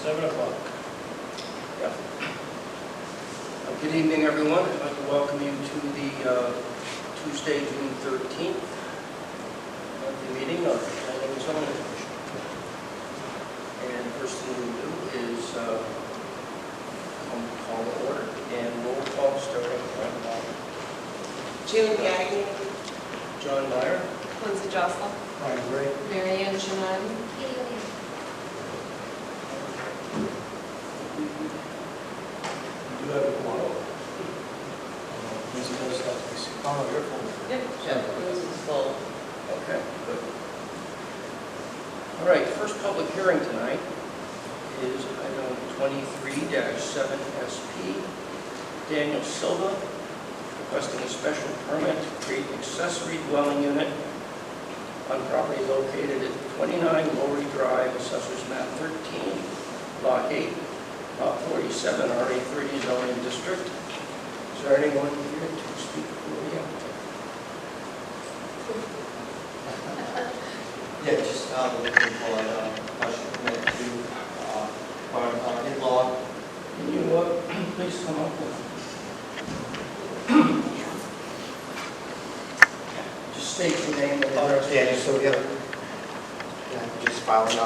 7 o'clock. Yeah. Good evening, everyone. I'd like to welcome you to the Tuesday, June 13th monthly meeting of the Planning and Zoning Commission. And first thing we'll do is call the order and roll call starting from June Gagnon, John Meyer. Lindsay Jocelyn, Ryan Gray. Mary Ann Shimon, You do have a quorum. Lindsay does have to be seen. Oh, no, you're full. Lindsay's full. Okay, good. All right, first public hearing tonight is item 23-7SP. Daniel Silva requesting a special permit to create an accessory dwelling unit on property located at 29 Lowry Drive, Assessors Map 13, Lot 8, Lot 47, RA 30 zoning district. Is there anyone here to speak for the applicant? Yeah, just looking for a special permit to burn in-law. Can you please come up with just state your name and address. Yeah, so yeah, just filing a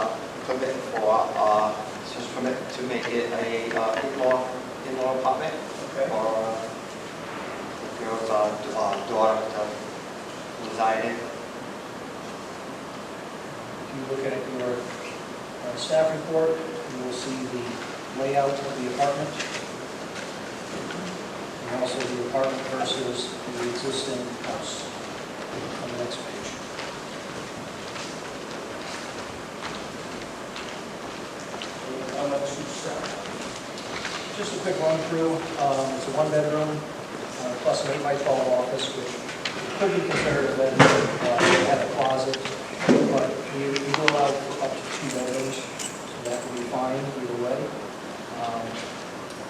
permit for just permit to make it a in-law apartment Okay. for the girl's daughter to reside in. If you look at your staff report, you will see the layout of the apartment. And also the apartment versus the existing house on the next page. Any comments from staff? Just a quick run through. It's a one-bedroom plus an 8x12 office, which could be considered a bedroom. It had a closet, but we do allow for up to 2 bedrooms, so that would be fine either way.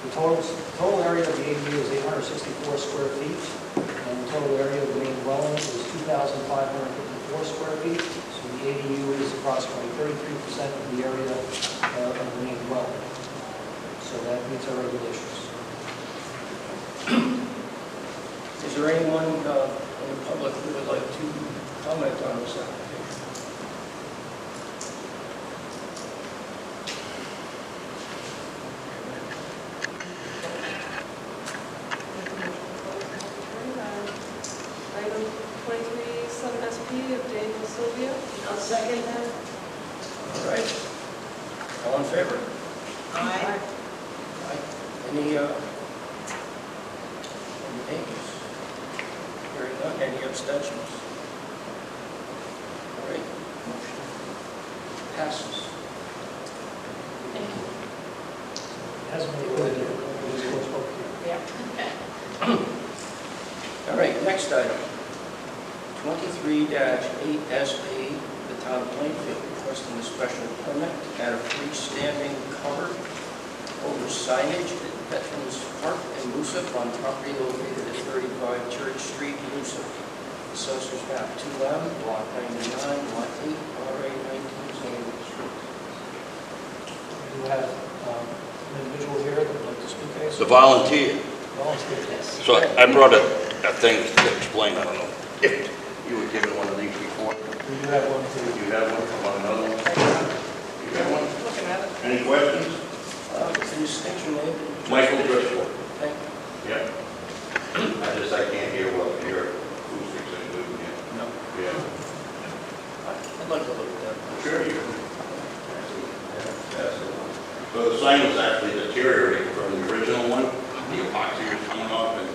The total area of the ADU is 864 square feet, and the total area of the main dwelling is 2,554 square feet. So the ADU is approximately 33% of the area of the main dwelling. So that meets our regulations. Is there anyone in the public who would like to comment on this application? Item 23-7SP of Daniel Sylvia. I'll second that. All right. All in favor? Aye. Aye. Any nays? Hearing none. Any abstentions? All right. Motion passes. Thank you. Hasn't been included yet. It was first spoke here. Yeah. All right, next item. 23-8SP, the town of Plainfield requesting a special permit to add a freestanding covered over signage at Veterans Park in Moosic on property located at 35 Church Street, Moosic. Assessors map 2M, block 99, lot 8, RA 19, zoning district. We do have an individual here that would like to speak. It's a volunteer. Volunteer. Yes. So I brought a thing to explain, I don't know if you were given one of these before. We do have one here. You have one from another one? You have one? Looking at it. Any questions? Can you state your name? Michael Driscoll. Thank you. Yeah. I can't hear well, your acoustics ain't good, yeah. No. Yeah. I'd like to look at that. Sure you can. So the sign was actually deteriorating from the original one. The epoxy was coming off, and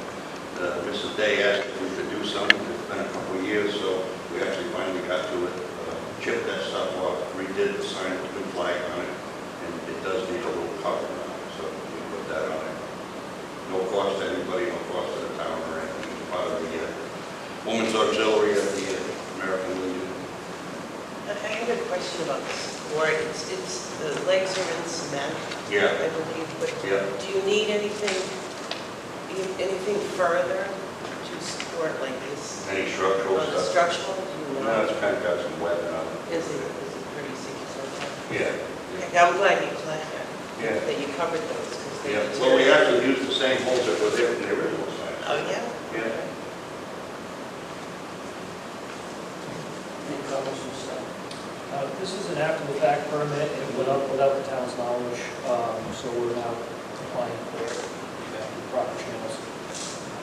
Mrs. Day asked if we could do something. It's been a couple of years, so we actually finally got to it, chipped that stuff off, redid the sign with a new flag on it, and it does need a little cover on it, so we put that on it. No cost to anybody, no cost to the town or anything. It's part of the Women's Auxiliary of the American Legion. I have a question about this board. The legs are in cement, Yeah, I believe, but yeah. do you need anything further to support like this? Any structural On the stuff? structural, do you No, know? it's kind of got some wet on it. Is it pretty secret? Yeah. Okay, I'm glad you clarified. Yeah. that you covered those, because they Yeah, well, we deteriorated. actually used the same holes that were there from the original sign. Oh, yeah? Yeah. Any comments from staff? This is an after-the-fact permit, it went up without the town's knowledge, so we're now applying for the proper channels.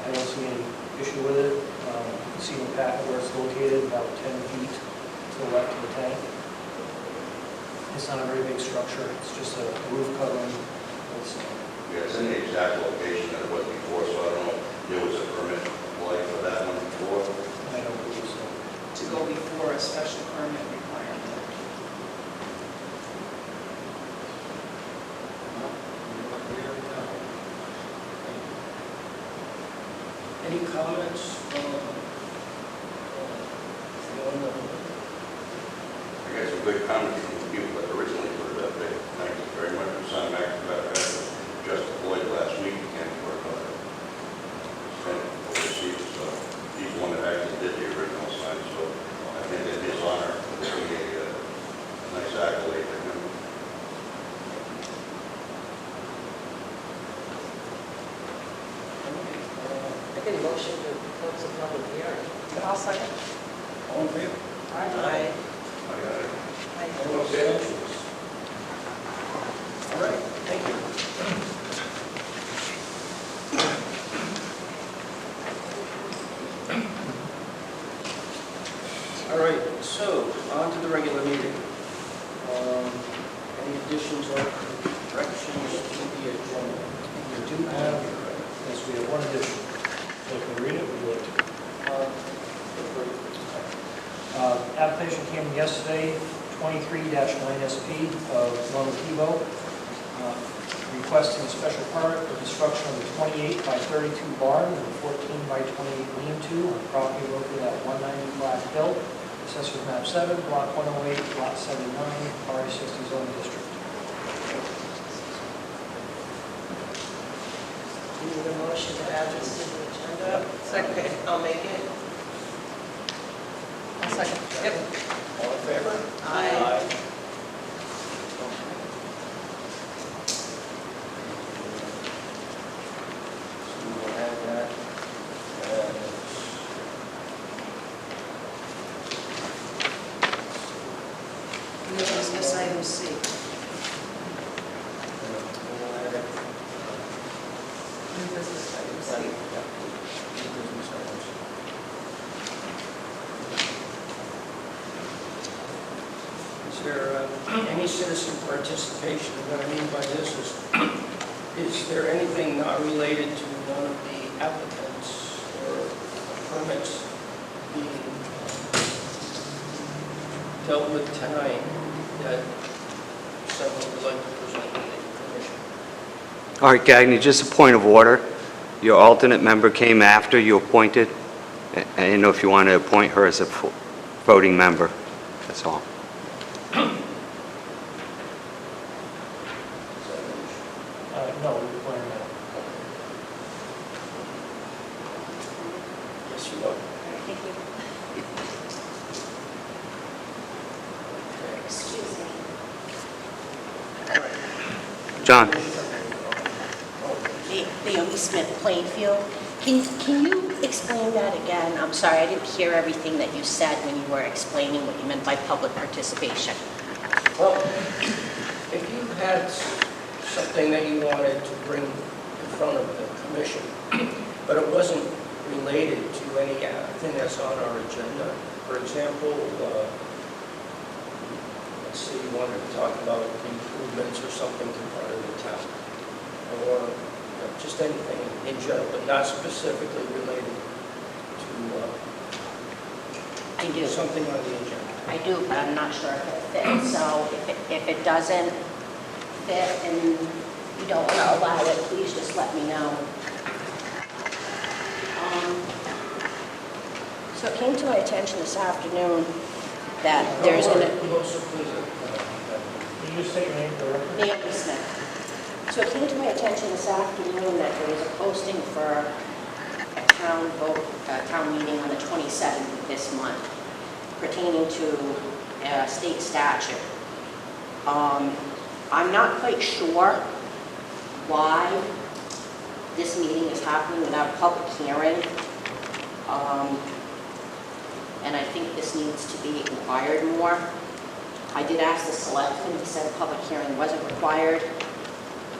I don't see any issue with it. You can see in the packet where it's located, about 10 feet to the left of the tank. It's not a very big structure, it's just a roof covering. Yeah, it's in the exact location that it was before, so I don't know if there was a permit applied for that one before. I don't believe so. To go before a special permit requirement. Any comments from anyone? I got some good comments from the people that originally put it up there. Thank you very much for signing back to that. Just deployed last week and worked on it. Sent it overseas, so he's the one that actually did the original sign, so I think in his honor, it would be a nice accolade for him. I get a motion to close the public hearing. I'll second. All in favor? Aye. I got it. Anyone abstentions? All right, thank you. All right, so on to the regular meeting. Any additions or corrections to the agenda? We do have, yes, we have one addition. So if we read it, we would. Application came in yesterday, 23-9SP of Norman Tebow, requesting a special permit for construction of a 28 by 32 barn and a 14 by 28 lean-to on property located at 190 Black Hill, Assessor's Map 7, Block 108, Lot 79, R60 zoning district. You need a motion to add this to the agenda? Second. Okay, I'll make it. I'll second. Yep. All in favor? Aye. So we will have that. New business item C. We'll add it. New business item C. Yeah. New business items. Is there any citizen participation? What I mean by this is there anything not related to one of the applicants or permits being dealt with tonight that someone would like to present to the commission? All right, Gagny, just a point of order. Your alternate member came after you appointed. I didn't know if you want to appoint her as a voting member, that's all. No, we're requiring that. Yes, you are. Thank you. Excuse me. John? Naomi Smith, Plainfield. Can you explain that again? I'm sorry, I didn't hear everything that you said when you were explaining what you meant by public participation. Well, if you had something that you wanted to bring in front of the commission, but it wasn't related to anything that's on our agenda, for example, let's say you wanted to talk about improvements or something to part of the town, or just anything in general, but not specifically related I to do. something on the agenda. I do, but I'm not sure if it fits. So if it doesn't fit and you don't want to allow it, please just let me know. So it came to my attention this afternoon that there's going to... Can you just state your name for the record? Naomi Smith. So it came to my attention this afternoon that there was a posting for a town vote, town meeting on the 27th of this month pertaining to a state statute. I'm not quite sure why this meeting is happening without a public hearing. And I think this needs to be inquired more. I did ask the selectmen, he said a public hearing wasn't required.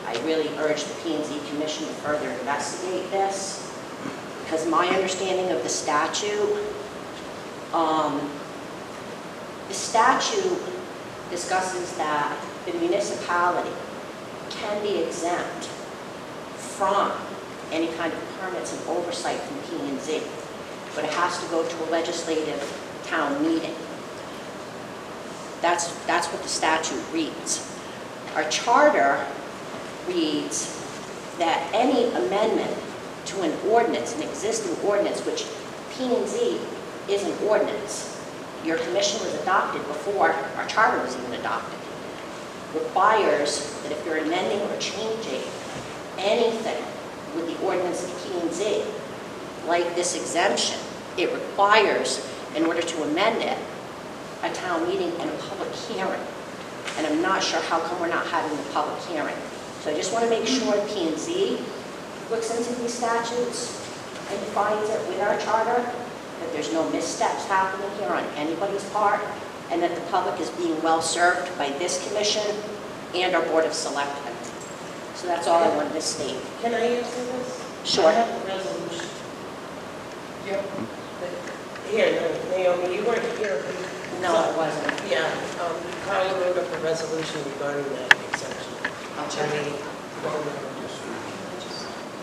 I really urge the P&Z Commission to further investigate this, because my understanding of the statute discusses that the municipality can be exempt from any kind of permits and oversight from P&Z, but it has to go to a legislative town meeting. That's what the statute reads. Our charter reads that any amendment to an ordinance, an existing ordinance, which P&Z is an ordinance, your commission was adopted before our charter was even adopted, requires that if you're amending or changing anything with the ordinance of P&Z, like this exemption, it requires, in order to amend it, a town meeting and a public hearing. And I'm not sure how come we're not having a public hearing. So I just want to make sure P&Z looks into these statutes and defines it with our charter, that there's no missteps happening here on anybody's part, and that the public is being well served by this commission and our Board of Selectmen. So that's all I wanted to state. Can I answer this? Sure. I have a resolution. Yep. Here, Naomi, you weren't here. No, it wasn't. Yeah, Karla wrote up a resolution regarding that exemption. I'll check it.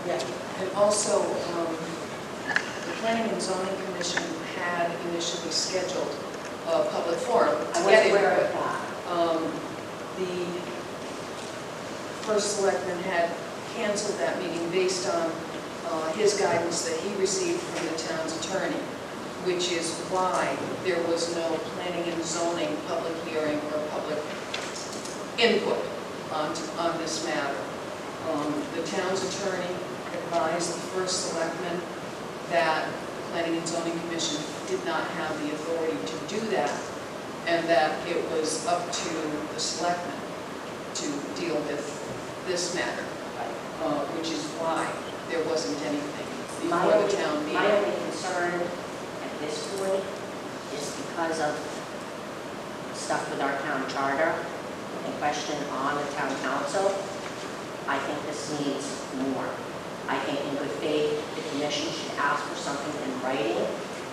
Yeah. And also, the Planning and Zoning Commission had initially scheduled a public forum I to was get aware of input. that. The first selectman had canceled that meeting based on his guidance that he received from the town's attorney, which is why there was no planning and zoning public hearing or public input on this matter. The town's attorney advised the first selectman that the Planning and Zoning Commission did not have the authority to do that, and that it was up to the selectmen to deal with this matter, which is why there wasn't anything before the town My meeting. only concern at this point is because of stuff with our town charter and question on the town council. I think this needs more. I think in good faith, the commission should ask for something in writing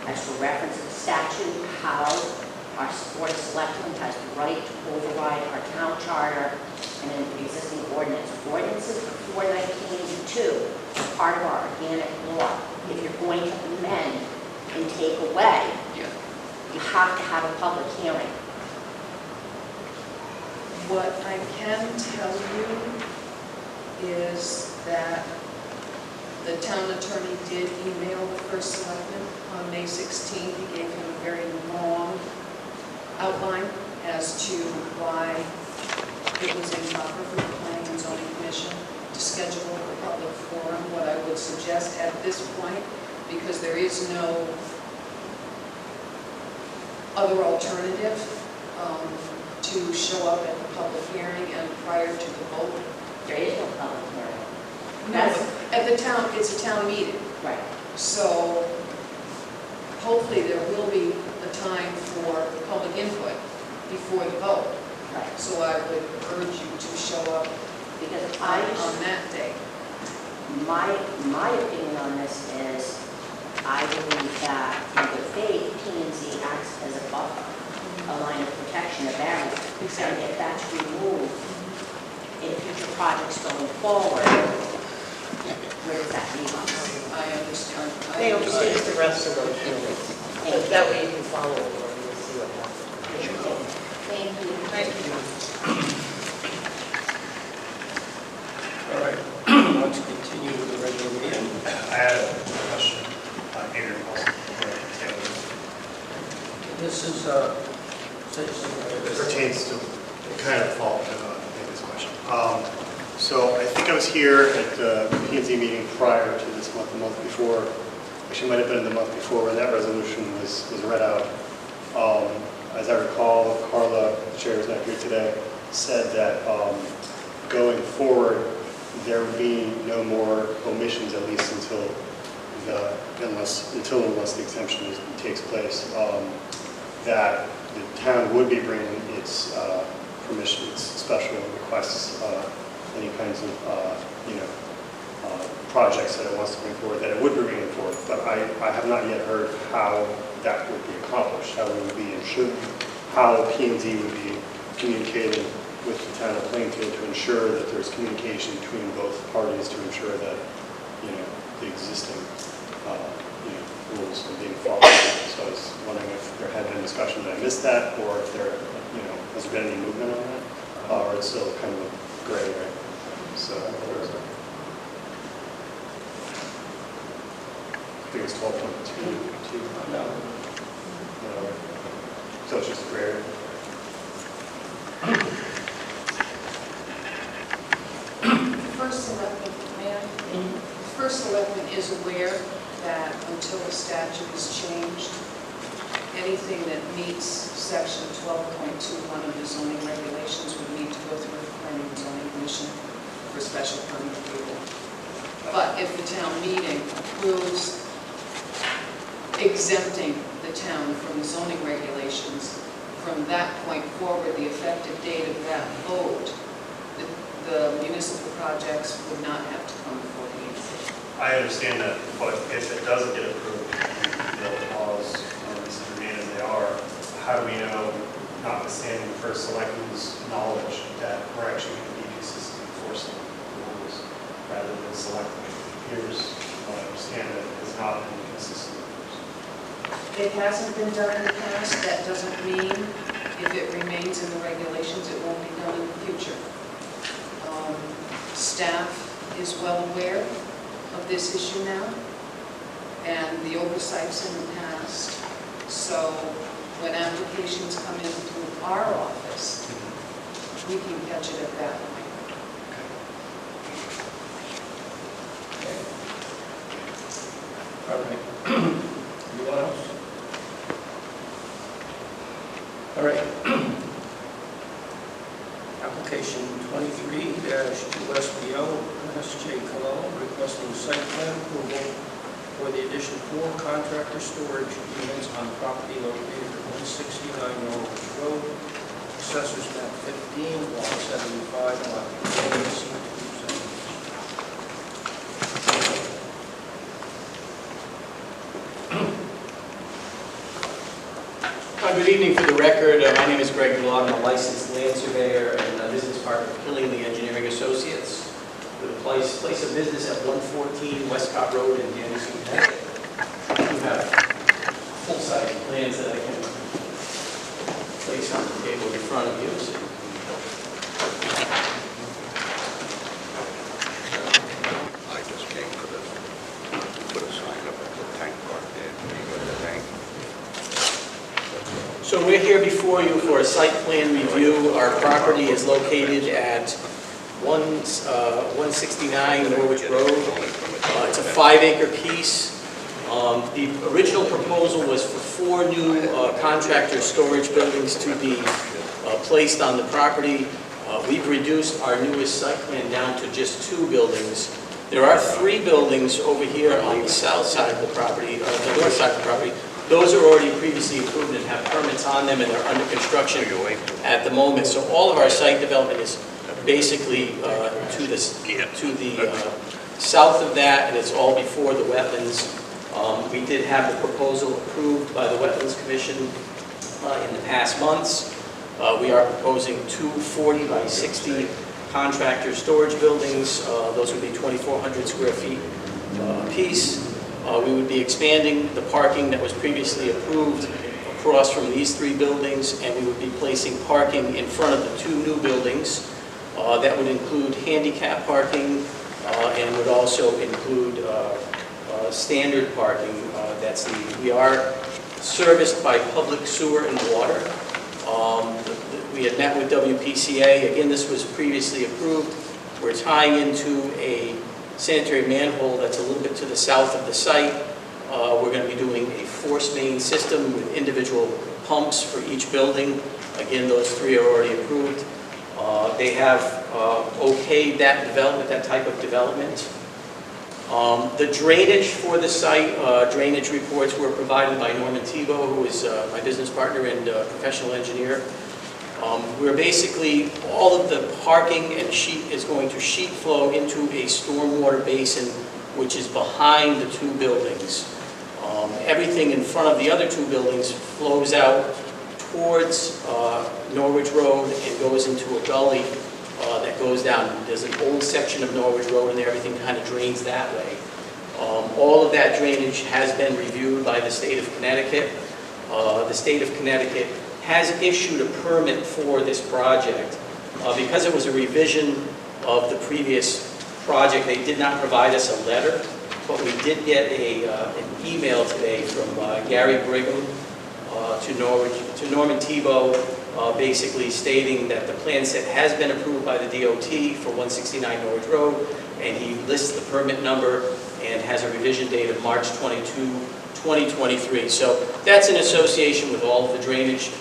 as to reference the statute, how our Board of Selectmen has the right to override our town charter and an existing ordinance. Ordinances before 1982 are part of our organic law. If you're going to amend and take away, Yeah. you have to have a public hearing. What I can tell you is that the town attorney did email the first selectman on May 16th. He gave him a very long outline as to why it was improper for the Planning and Zoning Commission to schedule a public forum. What I would suggest at this point, because there is no other alternative, to show up at the public hearing and prior to the vote. There is no public hearing. No, at the town, it's a town meeting. Right. So hopefully there will be a time for public input before the vote. Right. So I would urge you to show up Because on that day. my opinion on this is, I believe that in good faith, P&Z acts as a buffer, a line of protection, a barrier. And if that's removed in future projects going forward, where does that leave us? I understand. They oversee the rest of those units. Thank you. That way you can follow along and see what happens. Thank you. Thank you. All right, let's continue with the regular meeting. I had a question, Adrian Wilson, Taylor. This is, It pertains to, it kind of follows this question. So I think I was here at the P&Z meeting prior to this month, the month before, actually might have been the month before, when that resolution was read out. As I recall, Karla, the chair, is not here today. said that going forward, there would be no more omissions, at least unless the exemption takes place, that the town would be bringing its permission, its special requests, any kinds of, projects that it wants to bring forward, that it would be bringing forward. But I have not yet heard how that would be accomplished, how we would be ensured, how P&Z would be communicating with the town of Plainfield to ensure that there's communication between both parties to ensure that, the existing, rules are being followed. So I was wondering if there had been discussion that I missed that, or if there, has there been any movement on that, or it's still kind of a gray area. So, I think it's 12.2. No. So it's just a gray area. First Selectman, may I? First Selectman is aware that until the statute is changed, anything that meets section 12.21 of the zoning regulations would need to go through the planning and zoning commission for special permit approval. But if the town meeting approves exempting the town from the zoning regulations, from that point forward, the effective date of that vote, the municipal projects would not have to come before the agency. I understand that, but if it doesn't get approved, the laws remain as they are, how do we know, notwithstanding the first selectman's knowledge, that we're actually going to be consistently enforcing the rules rather than selecting? Here's what I understand, that it has not been consistently enforced. It hasn't been done in the past. That doesn't mean if it remains in the regulations, it won't be done in the future. Staff is well aware of this issue now, and the oversights in the past. So when applications come in through our office, we can catch it at that point. All right. Anyone else? All right. Application 23-2SBO, S.J. Colon, requesting site plan approval for the addition of 4 contractor storage units on property located at 169 Norwich Road, Assessors Map 15, Lot 75, Lot 3, Good evening. For the record, my name is Greg Dulaw. I'm a licensed land surveyor and business partner of Killingley Engineering Associates, with a place of business at 114 Westcott Road in Anderson, Connecticut. We have full-size plans that I can place on the table in front of you. So I just came for this, put a sign up at the tank park there, you go to the tank. So we're here before you for a site plan review. Our property is located at 169 Norwich Road. It's a 5-acre piece. The original proposal was for 4 new contractor storage buildings to be placed on the property. We've reduced our newest site plan down to just 2 buildings. There are 3 buildings over here on the south side of the property, or the north side of the property. Those are already previously approved and have permits on them, and they're under construction at the moment. So all of our site development is basically to the south of that, and it's all before the wetlands. We did have the proposal approved by the Wetlands Commission in the past months. We are proposing 2 40 by 60 contractor storage buildings. Those would be 2,400 square feet apiece. We would be expanding the parking that was previously approved across from these 3 buildings, and we would be placing parking in front of the 2 new buildings. That would include handicap parking and would also include standard parking. We are serviced by public sewer and water. We had met with WPCA. Again, this was previously approved. We're tying into a sanitary manhole that's a little bit to the south of the site. We're going to be doing a force main system with individual pumps for each building. Again, those 3 are already approved. They have okayed that development, that type of development. The drainage for the site, drainage reports were provided by Norman Tebow, who is my business partner and professional engineer. We're basically, all of the parking and sheet is going to sheet flow into a stormwater basin, which is behind the two buildings. Everything in front of the other two buildings flows out towards Norwich Road and goes into a gully that goes down. There's an old section of Norwich Road and everything kind of drains that way. All of that drainage has been reviewed by the state of Connecticut. The state of Connecticut has issued a permit for this project. Because it was a revision of the previous project, they did not provide us a letter, but we did get an email today from Gary Brigham to Norman Tebow, basically stating that the plan set has been approved by the DOT for 169 Norwich Road, and he lists the permit number and has a revision date of March 22, 2023. So that's in association with all of the drainage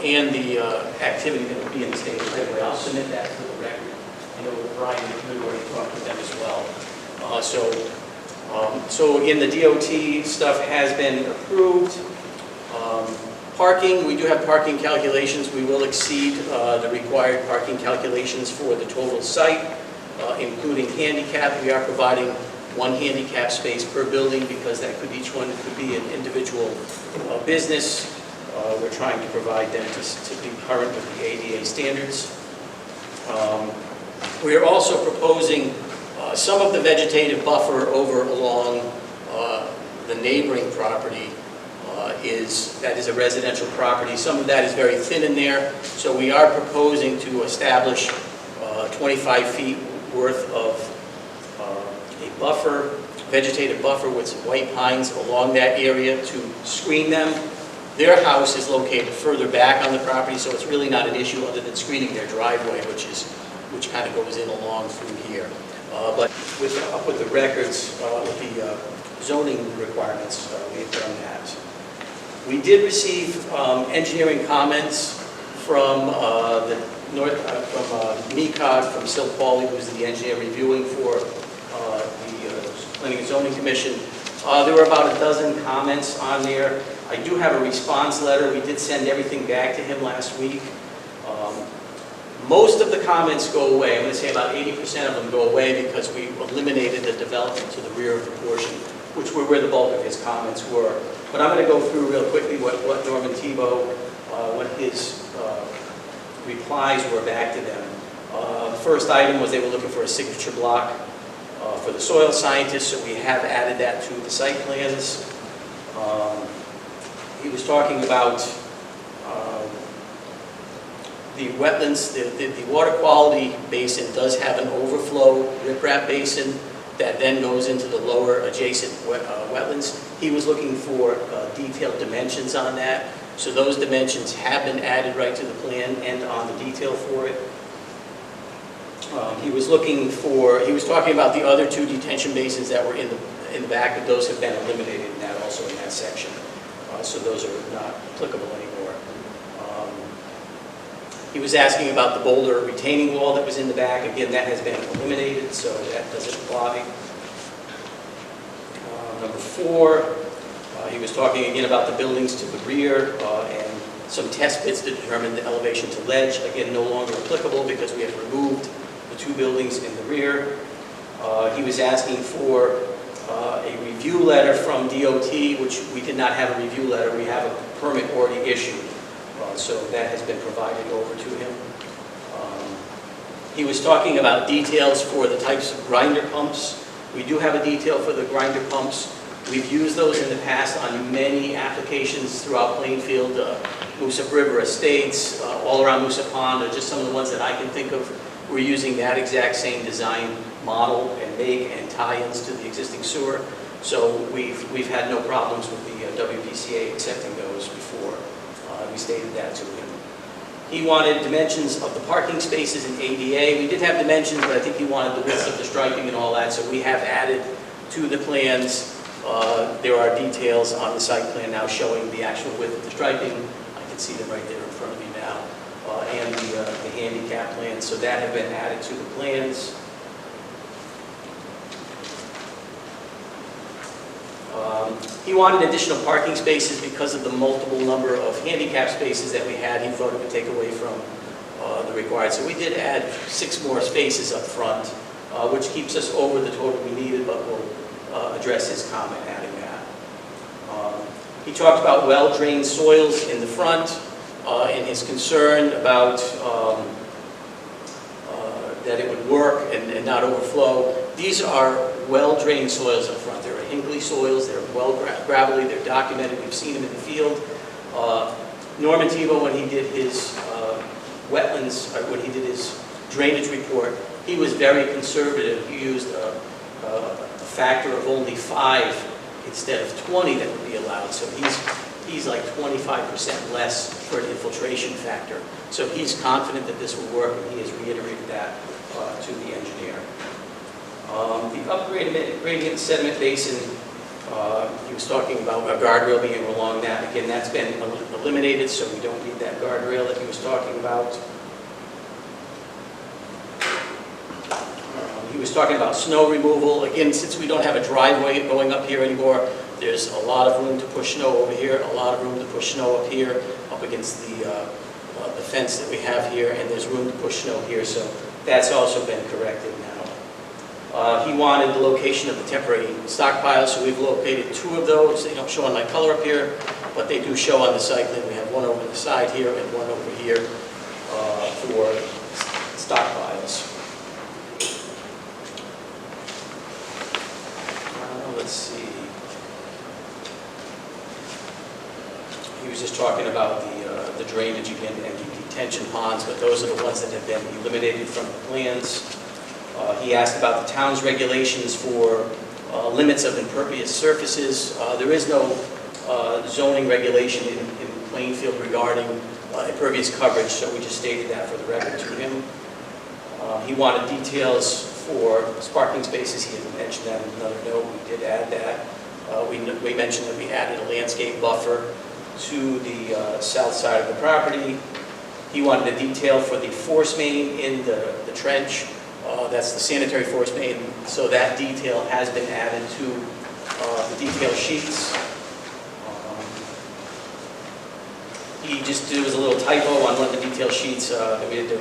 and the activity that will be in the state right away. I'll submit that to the record. I know Brian had already talked with them as well. So again, the DOT stuff has been approved. Parking, we do have parking calculations. We will exceed the required parking calculations for the total site, including handicap. We are providing one handicap space per building because that could, each one could be an individual business. We're trying to provide them to be current with the ADA standards. We are also proposing some of the vegetative buffer over along the neighboring property that is a residential property. Some of that is very thin in there, so we are proposing to establish 25 feet worth of a buffer, vegetative buffer with some white pines along that area to screen them. Their house is located further back on the property, so it's really not an issue other than screening their driveway, which kind of goes in along through here. But up with the records, with the zoning requirements, we've done that. We did receive engineering comments from MECOG, from Sil Pauly, who's the engineer reviewing for the Planning and Zoning Commission. There were about a dozen comments on there. I do have a response letter. We did send everything back to him last week. Most of the comments go away. I'm going to say about 80% of them go away because we eliminated the development to the rear of the portion, which were where the bulk of his comments were. But I'm going to go through real quickly what Norman Tebow, what his replies were back to them. The first item was they were looking for a signature block for the soil scientist, so we have added that to the site plans. He was talking about the wetlands, the water quality basin does have an overflow riprap basin that then goes into the lower adjacent wetlands. He was looking for detailed dimensions on that. So those dimensions have been added right to the plan and on the detail for it. He was talking about the other two detention basins that were in the back, but those have been eliminated in that, also in that section. So those are not applicable anymore. He was asking about the boulder retaining wall that was in the back. Again, that has been eliminated, so that doesn't apply. Number 4, he was talking again about the buildings to the rear and some test bits to determine the elevation to ledge. Again, no longer applicable because we have removed the 2 buildings in the rear. He was asking for a review letter from DOT, which we did not have a review letter. We have a permit already issued. So that has been provided over to him. He was talking about details for the types of grinder pumps. We do have a detail for the grinder pumps. We've used those in the past on many applications throughout Plainfield, Moosup River Estates, all around Moosup Pond, are just some of the ones that I can think of. We're using that exact same design model and make and tie-ins to the existing sewer. So we've had no problems with the WPCA accepting those before. We stated that to him. He wanted dimensions of the parking spaces in ADA. We did have dimensions, but I think he wanted the width of the striping and all that, so we have added to the plans. There are details on the site plan now showing the actual width of the striping. I can see them right there in front of me now. and the handicap plan, so that have been added to the plans. He wanted additional parking spaces because of the multiple number of handicap spaces that we had. He thought it would take away from the required. So we did add 6 more spaces up front, which keeps us over the total we needed, but we'll address his comment adding that. He talked about well-drained soils in the front and his concern about that it would work and not overflow. These are well-drained soils up front. They're Hinkley soils, they're well gravelly, they're documented, we've seen them in the field. Norman Tebow, when he did his wetlands, when he did his drainage report, he was very conservative. He used a factor of only 5 instead of 20 that would be allowed. So he's like 25% less for an infiltration factor. So he's confident that this will work, and he has reiterated that to the engineer. The upgraded gradient sediment basin, he was talking about a guardrail being along that. Again, that's been eliminated, so we don't need that guardrail that he was talking about. He was talking about snow removal. Again, since we don't have a driveway going up here anymore, there's a lot of room to push snow over here, a lot of room to push snow up here, up against the fence that we have here, and there's room to push snow here, so that's also been corrected now. He wanted the location of the temporary stockpiles, so we've located 2 of those. They don't show on my color up here, but they do show on the site plan. We have one over the side here and one over here for stockpiles. Let's see. He was just talking about the drainage again and the detention ponds, but those are the ones that have been eliminated from the plans. He asked about the town's regulations for limits of impervious surfaces. There is no zoning regulation in Plainfield regarding impervious coverage, so we just stated that for the record to him. He wanted details for parking spaces. He had mentioned that in another note. We did add that. We mentioned that we added a landscape buffer to the south side of the property. He wanted a detail for the force main in the trench. That's the sanitary force main, so that detail has been added to the detail sheets. There was a little typo on one of the detail sheets that we had to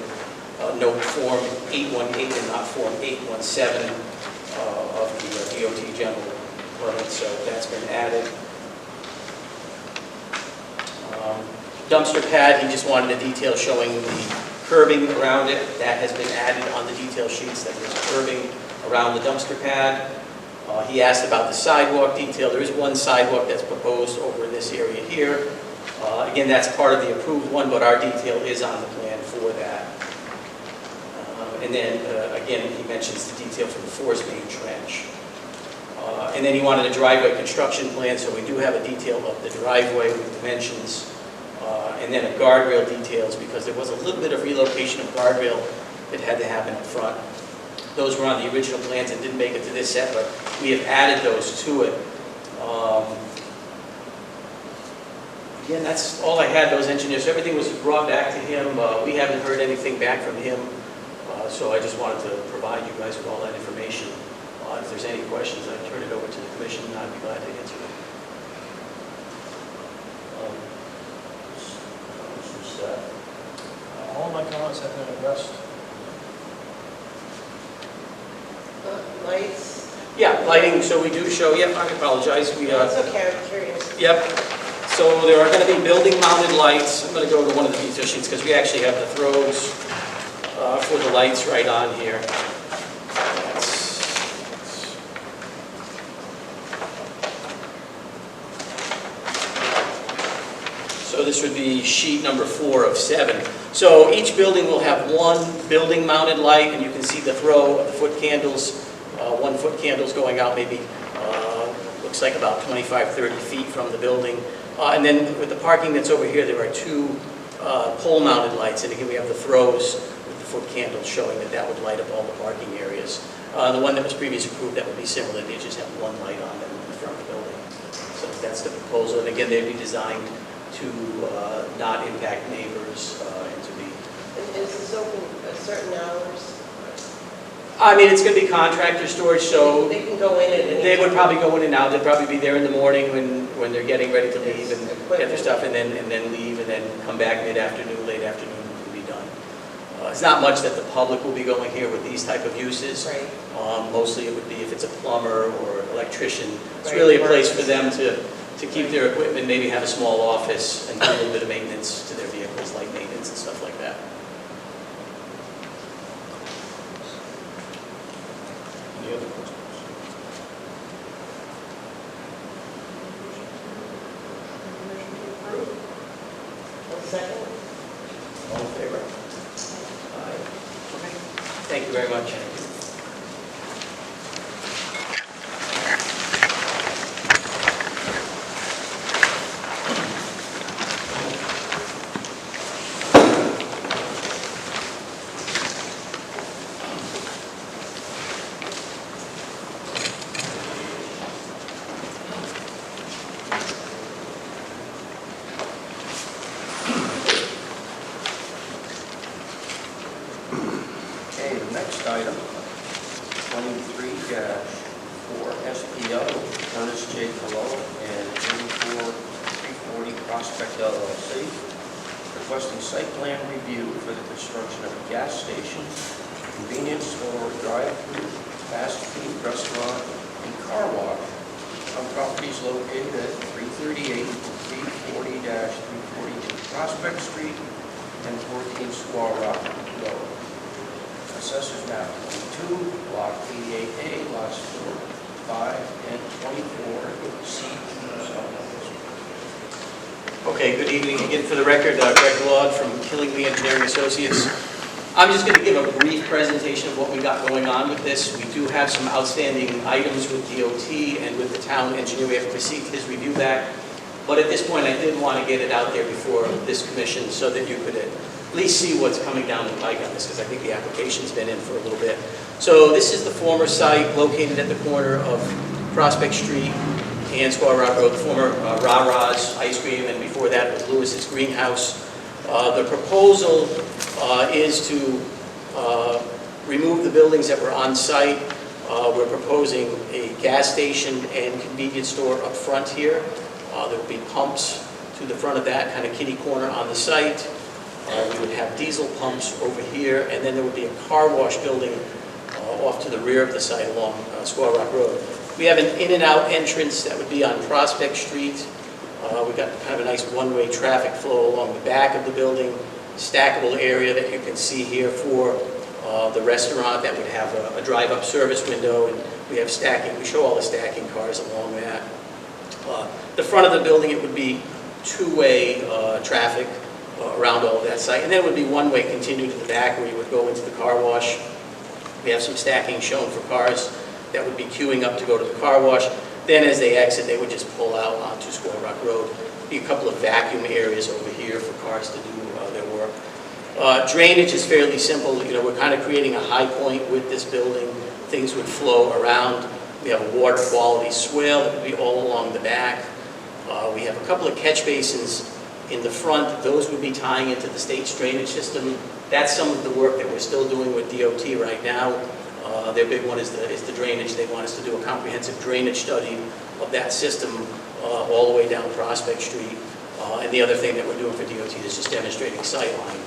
note Form 818 and not Form 817 of the DOT general permit, so that's been added. Dumpster pad, he just wanted a detail showing the curbing around it. That has been added on the detail sheets, that there's curbing around the dumpster pad. He asked about the sidewalk detail. There is one sidewalk that's proposed over in this area here. Again, that's part of the approved one, but our detail is on the plan for that. And then, again, he mentions the detail for the force main trench. And then he wanted a driveway construction plan, so we do have a detail of the driveway with dimensions. And then a guardrail details, because there was a little bit of relocation of guardrail that had to happen up front. Those were on the original plans and didn't make it to this set, but we have added those to it. Again, that's all I had, those engineers. Everything was brought back to him. We haven't heard anything back from him, so I just wanted to provide you guys with all that information. If there's any questions, I turn it over to the commission, and I'd be glad to answer them. All my comments have been addressed. Lights? Yeah, lighting, so we do show, yep, I apologize. That's okay, I'm curious. Yep, so there are going to be building mounted lights. I'm going to go to one of the detail sheets because we actually have the throws for the lights right on here. So this would be sheet number 4 of 7. So each building will have one building mounted light, and you can see the throw of the foot candles. 1 foot candles going out maybe, looks like about 25-30 feet from the building. And then with the parking that's over here, there are 2 pole mounted lights. And again, we have the throws with the foot candles showing that that would light up all the parking areas. The one that was previously approved, that would be similar. They just have 1 light on them in the front of the building. So that's the proposal. And again, they'd be designed to not impact neighbors and to be is this open at certain hours? I mean, it's going to be contractor storage, so They can go in at any they would time? probably go in and out. They'd probably be there in the morning when they're getting ready to leave and get their stuff, and then leave, and then come back mid-afternoon, late afternoon, to be done. It's not much that the public will be going here with these type of uses. Right. Mostly it would be if it's a plumber or electrician. It's Right. really a place for them to keep their equipment, maybe have a small office and do a little bit of maintenance to their vehicles, light maintenance and stuff like that. Any other questions? Motion to approve. One second. All in favor? Aye. Okay. Thank you very much. Okay, the next item, 23-4 SPL, Ernest J. Colon and 340 Prospect LLC, requesting site plan review for the construction of a gas station, convenience store, drive-through, fast food restaurant, and car wash on properties located at 338 340-342 Prospect Street and 14 Squaw Rock Road. Assessors map 22, block 88A, lots 4, 5, and 24, C2 zone. Okay, good evening again. For the record, Greg Laud from Killingly Engineering Associates. I'm just going to give a brief presentation of what we got going on with this. We do have some outstanding items with DOT and with the town engineer. We have received his review back. But at this point, I did want to get it out there before this commission so that you could at least see what's coming down the pike on this, because I think the application's been in for a little bit. So this is the former site located at the corner of Prospect Street and Squaw Rock Road, the former Ra-Ra's Ice Cream, and before that was Lewis's Greenhouse. The proposal is to remove the buildings that were on site. We're proposing a gas station and convenience store up front here. There will be pumps to the front of that kind of kitty corner on the site. We would have diesel pumps over here, and then there would be a car wash building off to the rear of the site along Squaw Rock Road. We have an in and out entrance that would be on Prospect Street. We've got kind of a nice one-way traffic flow along the back of the building, stackable area that you can see here for the restaurant that would have a drive-up service window, and we have stacking. We show all the stacking cars along that. The front of the building, it would be two-way traffic around all of that site, and then it would be one-way continue to the back where you would go into the car wash. We have some stacking shown for cars that would be queuing up to go to the car wash. Then as they exit, they would just pull out onto Squaw Rock Road. Be a couple of vacuum areas over here for cars to do their work. Drainage is fairly simple. You know, we're kind of creating a high point with this building. Things would flow around. We have a water quality swale that would be all along the back. We have a couple of catch basins in the front. Those would be tying into the state's drainage system. That's some of the work that we're still doing with DOT right now. Their big one is the drainage. They want us to do a comprehensive drainage study of that system all the way down Prospect Street. And the other thing that we're doing for DOT is just demonstrating sightline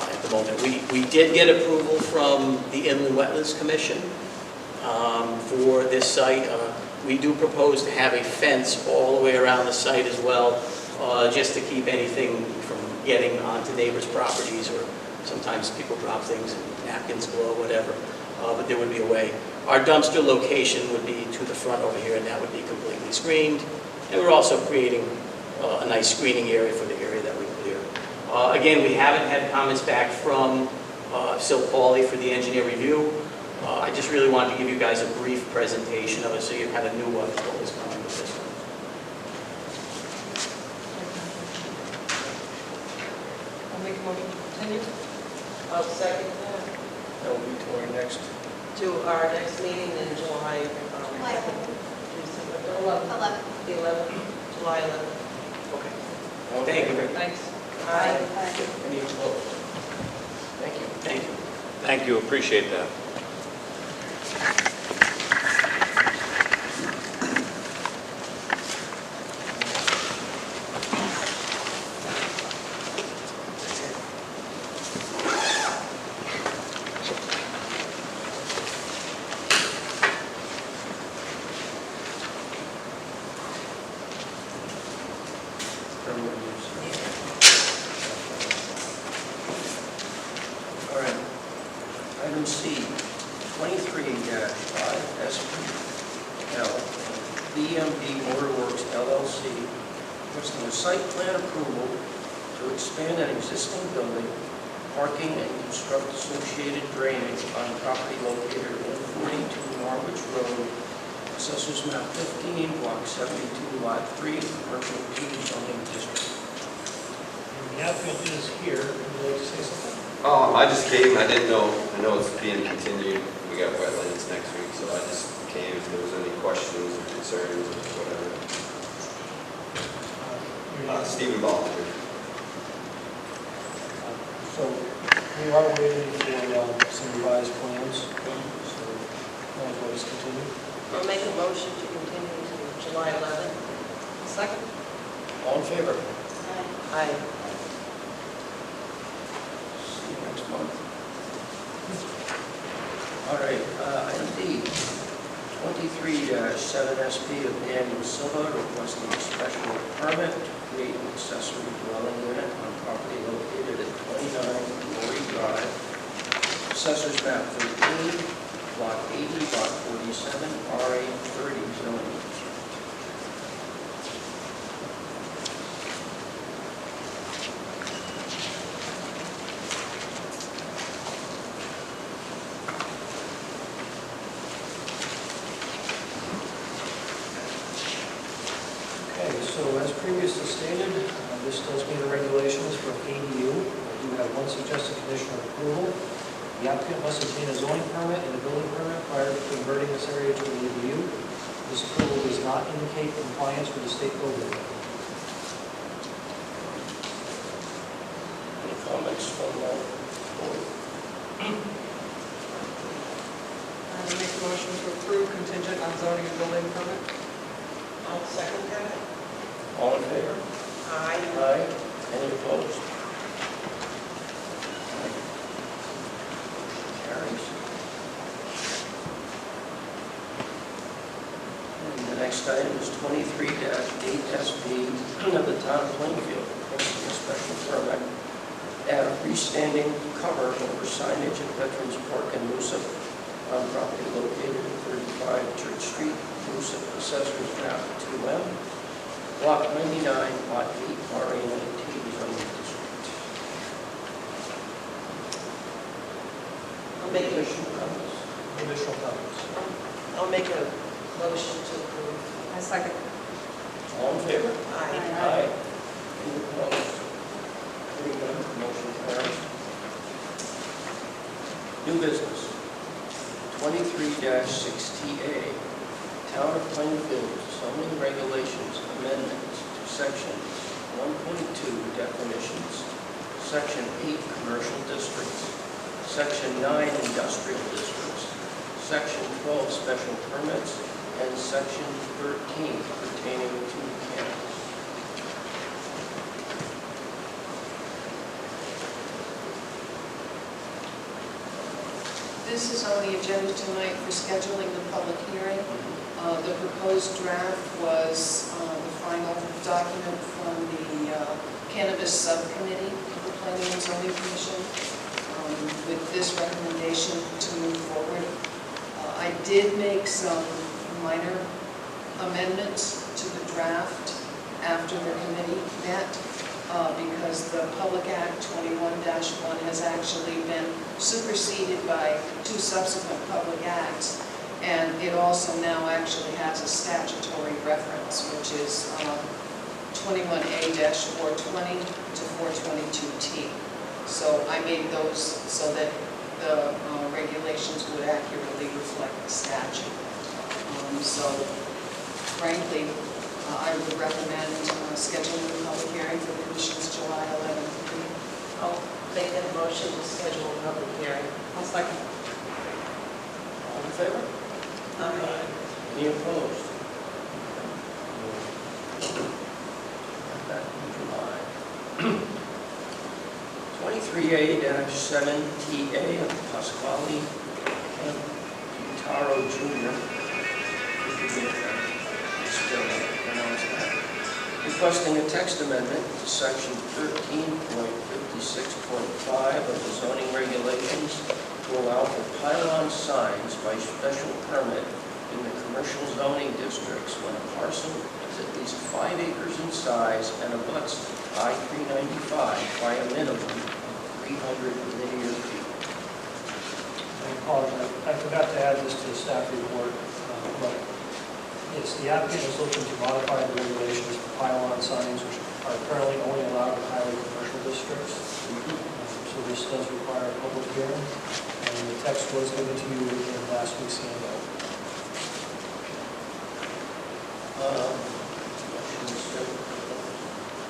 at the moment. We did get approval from the Inland Wetlands Commission for this site. We do propose to have a fence all the way around the site as well, just to keep anything from getting onto neighbors' properties, or sometimes people drop things and napkins blow, whatever. But there would be a way. Our dumpster location would be to the front over here, and that would be completely screened. And we're also creating a nice screening area for the area that we clear. Again, we haven't had comments back from Sil Pauli for the engineer review. I just really wanted to give you guys a brief presentation of it so you kind of knew what was coming with this one. I'll make a motion to continue. I'll second that. That will be to our next. To our next meeting in July. July 11th. The 11th, July 11th. Okay. All in Thank you. favor? Thanks. Aye. Any opposed? Thank you. Thank you, appreciate that. All right. Item C, 23-5 SPL, BMD Motorworks LLC, requesting a site plan approval to expand an existing building, parking and construct associated drainage on property located at 142 Norwich Road, Assessors Map 15, Block 72, Lot 3, Commercial 2 zoning district. The applicant is here. Would you like to say something? I just came, I didn't know, I know it's being continued, we got wetlands next week, so I just came if there was any questions or concerns or whatever. Stephen Ballmer. So we are waiting for some revised plans, so might as well just continue. I'll make a motion to continue to July 11th. Second? All in favor? Aye. See you next month. All right, item D, 23-7 SP of Daniel Silva requesting a special permit to create an accessory dwelling unit on property located at 29 Lori Drive, Assessors Map 13, Block 80, Lot 47, RA 30 zoning. Okay, so as previously stated, this does meet the regulations for ADU. We do have one suggested condition of approval. The applicant must obtain a zoning permit and a building permit prior to converting this area to an ADU. This approval does not indicate compliance with the state building code. Any comments from the board? I make a motion to approve contingent on zoning and building permit. I'll second that. All in favor? Aye. Aye. Any opposed? Carries. And the next item is 23-8 SP of the town of Plainfield, requesting a special permit to add a freestanding cover over signage at Veterans Park in Moosup on property located at 35 Church Street, Moosup, Assessors Map 2M, Block 99, Lot 8, RA 19, zoning district. I'll make a, Additional comments? Additional comments? I'll make a motion to approve. I second. All in favor? Aye. Aye. Any opposed? Hearing none, motion carries. New business. 23-6TA, Town of Plainfield zoning regulations amendments to Section 1.2 definitions, Section 8 commercial districts, Section 9 industrial districts, Section 12 special permits, and Section 13 pertaining to cannabis. This is on the agenda tonight for scheduling the public hearing. The proposed draft was the final document from the Cannabis Subcommittee of the Planning and Zoning Commission with this recommendation to move forward. I did make some minor amendments to the draft after the committee met because the Public Act 21-1 has actually been superseded by 2 subsequent public acts. And it also now actually has a statutory reference, which is 21A-420 to 422T. So I made those so that the regulations would accurately reflect the statute. So frankly, I would recommend scheduling the public hearing for the Commission's July 11th meeting. I'll Make that motion to schedule a public hearing. I'll second. All in favor? Aye. Any opposed? Back in July. 23A-7TA Pasquale Taro Jr. Requesting a text amendment to section 13.56.5 of the zoning regulations to allow for pylon signs by special permit in the commercial zoning districts when a parcel is at least 5 acres in size and abuts I-395 by a minimum of 300 linear feet. I apologize, I forgot to add this to the staff report, but yes, the applicant is looking to modify the regulations for pylon signs, which are currently only allowed in highly commercial districts. So this does require a public hearing, and the text was given to you in last week's handout.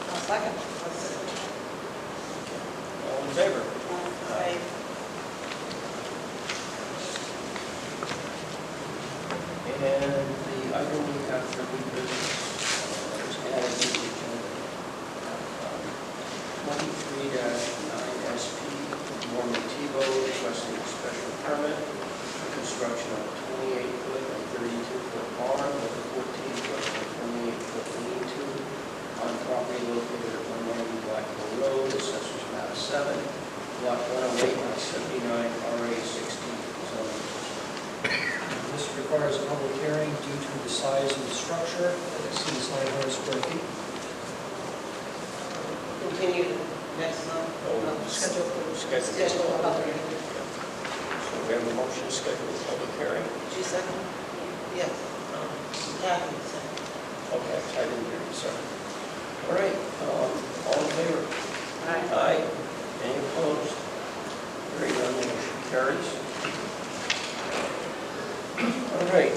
I'll second. All in favor? Aye. And the item we have for new business is added to the agenda. 23-9SP, Norman Tebow requesting a special permit for construction of a 28-foot and 32-foot barn with a 14-foot and 28-foot lean-to on property located at 190 Blackwell Road, Assessors Map 7, Lot 108, Lot 79, RA 60 zoning. This requires a public hearing due to the size of the structure that exceeds 900 square feet. Continue next month. Schedule Schedule. schedule a public hearing. So we have a motion to schedule a public hearing. Did you second? Yes. Kathy second. Okay, I didn't hear you, sir. All right, all in favor? Aye. Aye. Any opposed? Hearing none, the motion carries. All right,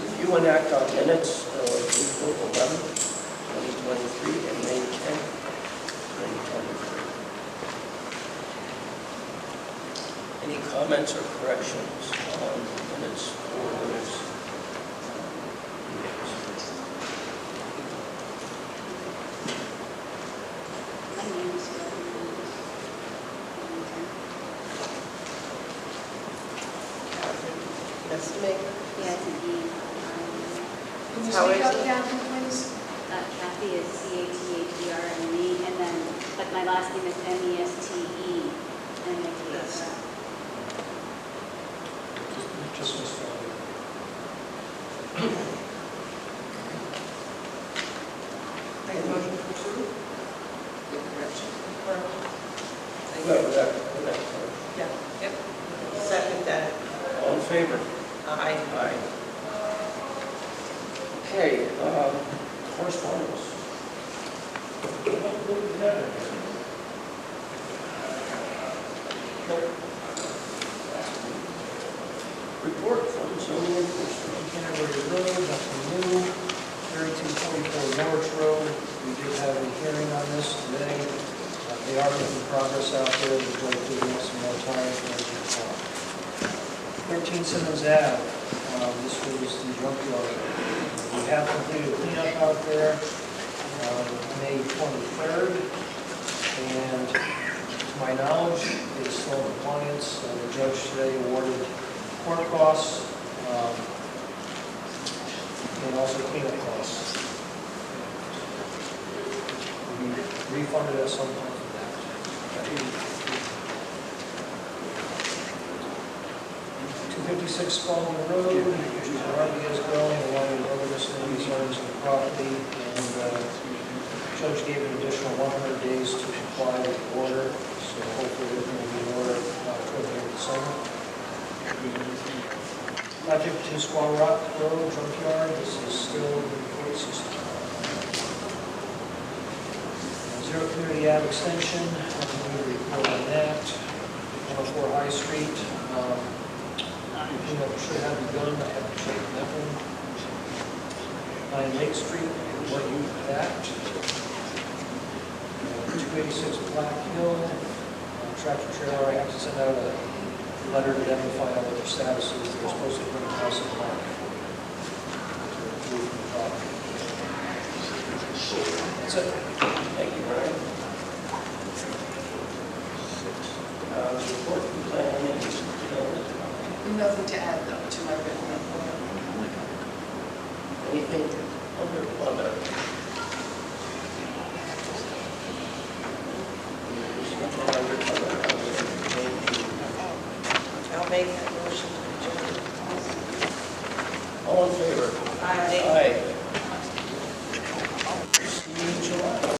review and act on minutes of April 11th, 2023, and May 10th, 2023. Any comments or corrections on minutes for those meetings? My name is Estimator? Yes, indeed. Can you How speak is up, it? Kathy, please? Kathy is C-A-T-H-E-R-N-E, and then, but my last name is M-E-S-T-E. Yes. Just Mr. Make a motion to approve? Yeah. Yep. Second that. All in favor? Aye. Aye. Okay, correspondence. Report from zoning enforcement. Canterbury Road, nothing new. 3244 Norwich Road, we did have a hearing on this today. They are making progress out there, we'd like to give some more time for them to talk. 13 Simmons Ave, this was the junkyard. We have completed cleanup out there, May 23rd, and to my knowledge, it is still in compliance. The judge today awarded court costs, and also cleanup costs. We refunded at some point for that. 256 Spalding Road, Harvey is growing along with other miscellaneous items on the property, and judge gave an additional 100 days to comply with the order, so hopefully everything will be in order toward the end of the summer. Project 2 Squaw Rock Road, junkyard, this is still in the court system. Zero Community Ave extension, nothing new to report on that. 104 High Street, cleanup should have begun, I have to check that one. 9 Lake Street, working with that. 286 Black Hill, tractor trailer. I have to send out a letter to them to find out what their status is. They're supposed to bring the house in back to approve the property. That's it. Thank you, Brian. Report from planning and development. Nothing to add, though, to my written report. Anything under other? I'll make that motion to adjourn. All in favor? Aye. Aye.